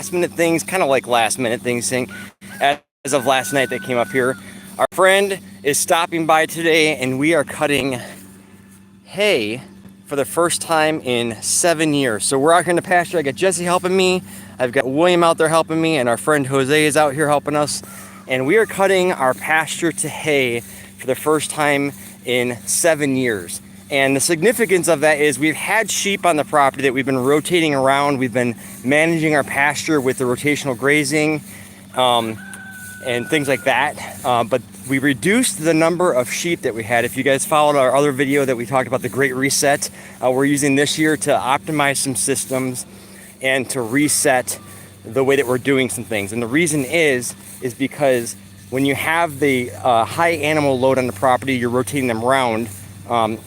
last minute things, kind of like last minute things thing. As of last night, they came up here. Our friend is stopping by today, and we are cutting hay for the first time in 7 years. So we're out here in the pasture. I got Jesse helping me. I've got William out there helping me, and our friend Jose is out here helping us. And we are cutting our pasture to hay for the first time in 7 years. And the significance of that is we've had sheep on the property that we've been rotating around. We've been managing our pasture with the rotational grazing and things like that. But we reduced the number of sheep that we had. If you guys followed our other video that we talked about the Great Reset, we're using this year to optimize some systems and to reset the way that we're doing some things. And the reason is because when you have the high animal load on the property, you're rotating them around.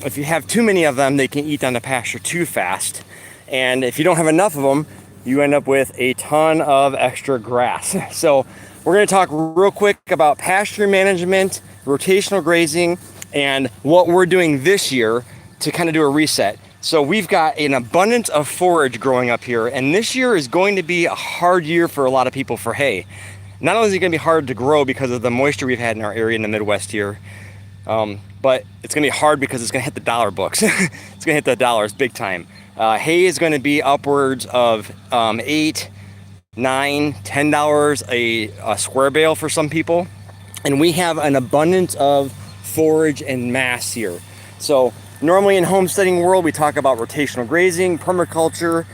If you have too many of them, they can eat on the pasture too fast. And if you don't have enough of them, you end up with a ton of extra grass. So we're going to talk real quick about pasture management, rotational grazing, and what we're doing this year to kind of do a reset. So we've got an abundance of forage growing up here, and this year is going to be a hard year for a lot of people for hay. Not only is it going to be hard to grow because of the moisture we've had in our area in the Midwest here, but it's going to be hard because it's going to hit the dollar books. It's going to hit the dollars big time. Hay is going to be upwards of $8, $9, $10 a square bale for some people. And we have an abundance of forage and mass here. So normally in homesteading world, we talk about rotational grazing, permaculture.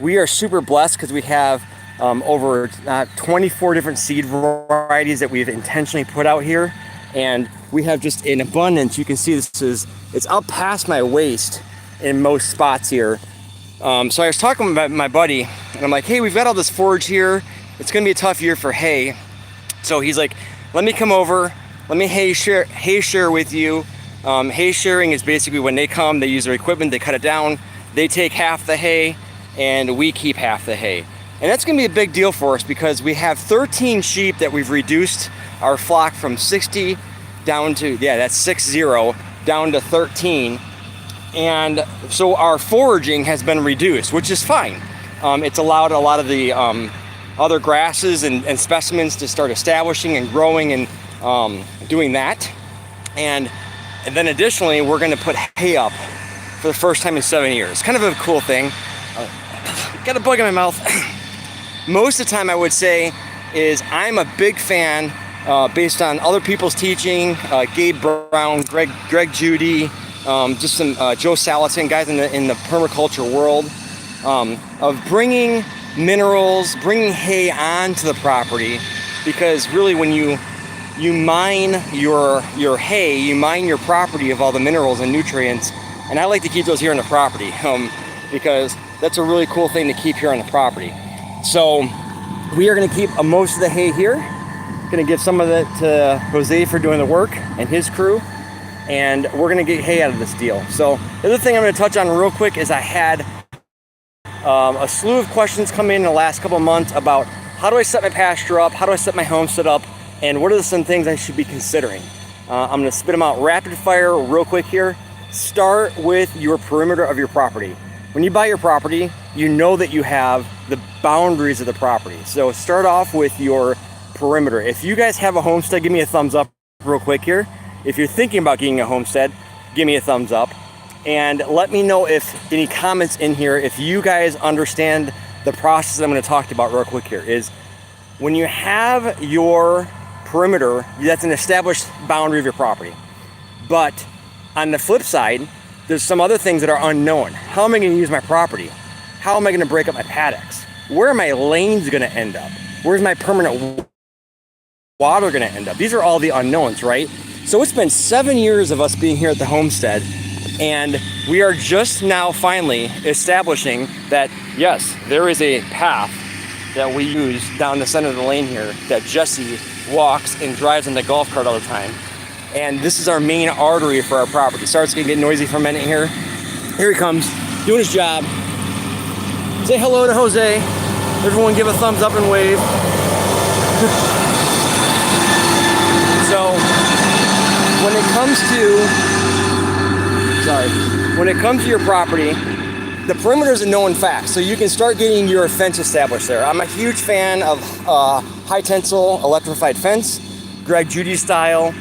We are super blessed because we have over 24 different seed varieties that we've intentionally put out here. And we have just an abundance. You can see it's up past my waist in most spots here. So I was talking about my buddy, and I'm like, hey, we've got all this forage here. It's gonna be a tough year for hay. So he's like, let me come over, let me hay share with you. Hay sharing is basically when they come, they use their equipment, they cut it down, they take half the hay, and we keep half the hay. And that's gonna be a big deal for us because we have 13 sheep that we've reduced our flock from 60 down to, that's 60, down to 13. And so our foraging has been reduced, which is fine. It's allowed a lot of the other grasses and specimens to start establishing and growing and doing that. And then additionally, we're gonna put hay up for the first time in 7 years. Kind of a cool thing. Got a bug in my mouth. Most of the time I would say is I'm a big fan based on other people's teaching, Gabe Brown, Greg Judy, just some Joe Salatin, guys in the permaculture world, of bringing minerals, bringing hay onto the property, because really when you mine your hay, you mine your property of all the minerals and nutrients, and I like to keep those here on the property because that's a really cool thing to keep here on the property. So we are going to keep most of the hay here. Going to give some of it to Jose for doing the work and his crew, and we're going to get hay out of this deal. So the other thing I'm going to touch on real quick is I had a slew of questions come in the last couple of months about how do I set my pasture up, how do I set my homestead up, and what are some things I should be considering. I'm going to spit them out rapid fire real quick here. Start with your perimeter of your property. When you buy your property, you know that you have the boundaries of the property. So start off with your perimeter. If you guys have a homestead, give me a thumbs up real quick here. If you're thinking about getting a homestead, give me a thumbs up. And let me know if any comments in here, if you guys understand the process I'm going to talk about real quick here, is when you have your perimeter, that's an established boundary of your property. But on the flip side, there's some other things that are unknown. How am I going to use my property? How am I going to break up my paddocks? Where are my lanes going to end up? Where's my permanent water going to end up? These are all the unknowns, right? So it's been 7 years of us being here at the homestead, and we are just now finally establishing that, yes, there is a path that we use down the center of the lane here that Jesse walks and drives in the golf cart all the time. And this is our main artery for our property. Sorry, it's gonna get noisy for a minute here. Here he comes, doing his job. Say hello to Jose. Everyone give a thumbs up and wave. So, when it comes to your property, the perimeter is a known fact, so you can start getting your fence established there. I'm a huge fan of high tensile electrified fence, Greg Judy style,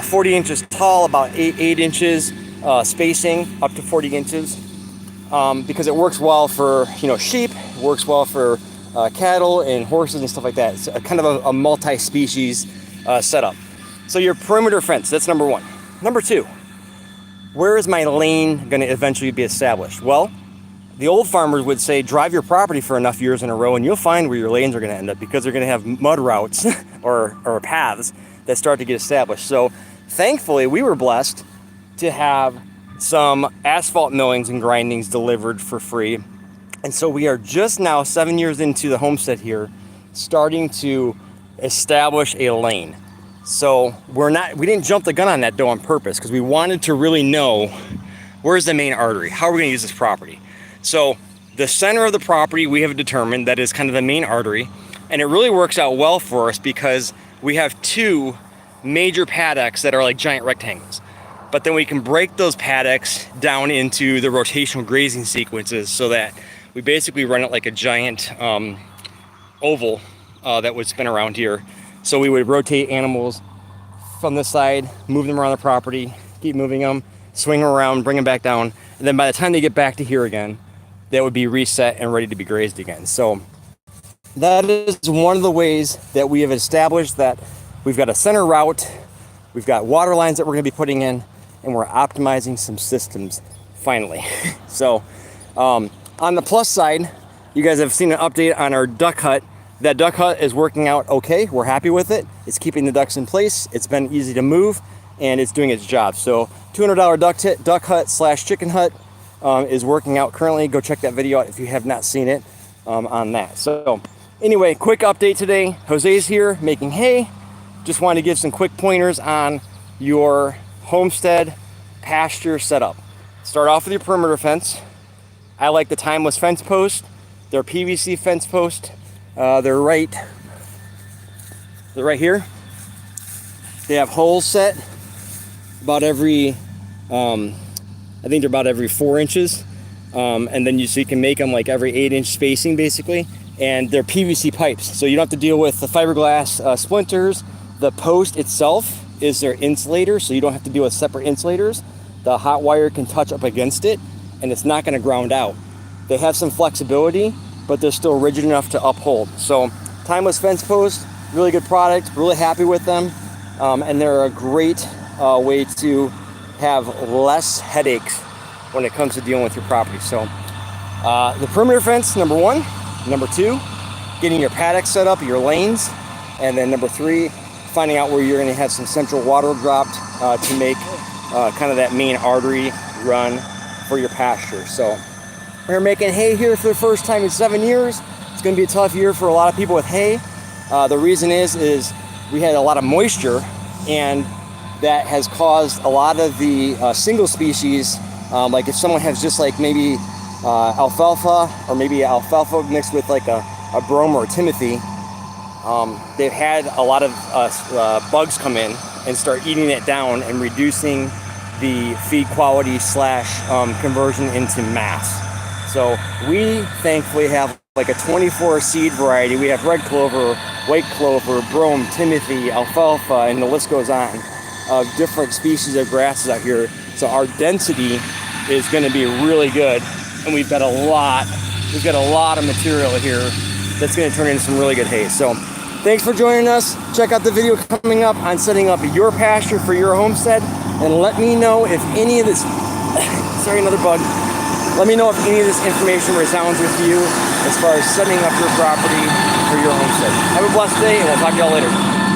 40 inches tall, about 8 inches spacing, up to 40 inches, because it works well for sheep, it works well for cattle and horses and stuff like that. It's kind of a multi-species setup. So your perimeter fence, that's number one. Number two, where is my lane going to eventually be established? Well, the old farmers would say drive your property for enough years in a row and you'll find where your lanes are going to end up, because they're going to have mud routes or paths that start to get established. So thankfully we were blessed to have some asphalt millings and grindings delivered for free. And so we are just now 7 years into the homestead here, starting to establish a lane. So we didn't jump the gun on that though on purpose, because we wanted to really know where's the main artery, how are we going to use this property. So the center of the property we have determined that is kind of the main artery, and it really works out well for us because we have two major paddocks that are like giant rectangles. But then we can break those paddocks down into the rotational grazing sequences so that we basically run it like a giant oval that would spin around here. So we would rotate animals from this side, move them around the property, keep moving them, swing them around, bring them back down, and then by the time they get back to here again, that would be reset and ready to be grazed again. So that is one of the ways that we have established that we've got a center route, we've got water lines that we're going to be putting in, and we're optimizing some systems finally. So on the plus side, you guys have seen an update on our duck hut. That duck hut is working out okay. We're happy with it. It's keeping the ducks in place. It's been easy to move and it's doing its job. So $200 duck hut / chicken hut is working out currently. Go check that video out if you have not seen it on that. So anyway, quick update today. Jose's here making hay. Just wanted to give some quick pointers on your homestead pasture setup. Start off with your perimeter fence. I like the timeless fence post. They're PVC fence post. They're right here. They have holes set about every, I think they're about every 4 inches. And then so you can make them like every 8-inch spacing basically. And they're PVC pipes. So you don't have to deal with the fiberglass splinters. The post itself is their insulator, so you don't have to deal with separate insulators. The hot wire can touch up against it and it's not going to ground out. They have some flexibility, but they're still rigid enough to uphold. So timeless fence post, really good product, really happy with them. And they're a great way to have less headaches when it comes to dealing with your property. So the perimeter fence, number one. Number two, getting your paddock set up, your lanes. And then number three, finding out where you're going to have some central water dropped to make kind of that main artery run for your pasture. So we're making hay here for the first time in 7 years. It's going to be a tough year for a lot of people with hay. The reason is we had a lot of moisture, and that has caused a lot of the single species, like if someone has just like maybe alfalfa, or maybe alfalfa mixed with like a brome or a timothy, they've had a lot of bugs come in and start eating it down and reducing the feed quality / conversion into mass. So we thankfully have like a 24 seed variety. We have red clover, white clover, brome, timothy, alfalfa, and the list goes on, of different species of grasses out here. So our density is going to be really good, and we've got a lot of material here that's going to turn into some really good hay. So thanks for joining us. Check out the video coming up on setting up your pasture for your homestead, and let me know if any of this sorry, another bug. Let me know if any of this information resounds with you as far as setting up your property for your homestead. Have a blessed day, and we'll talk to y'all later.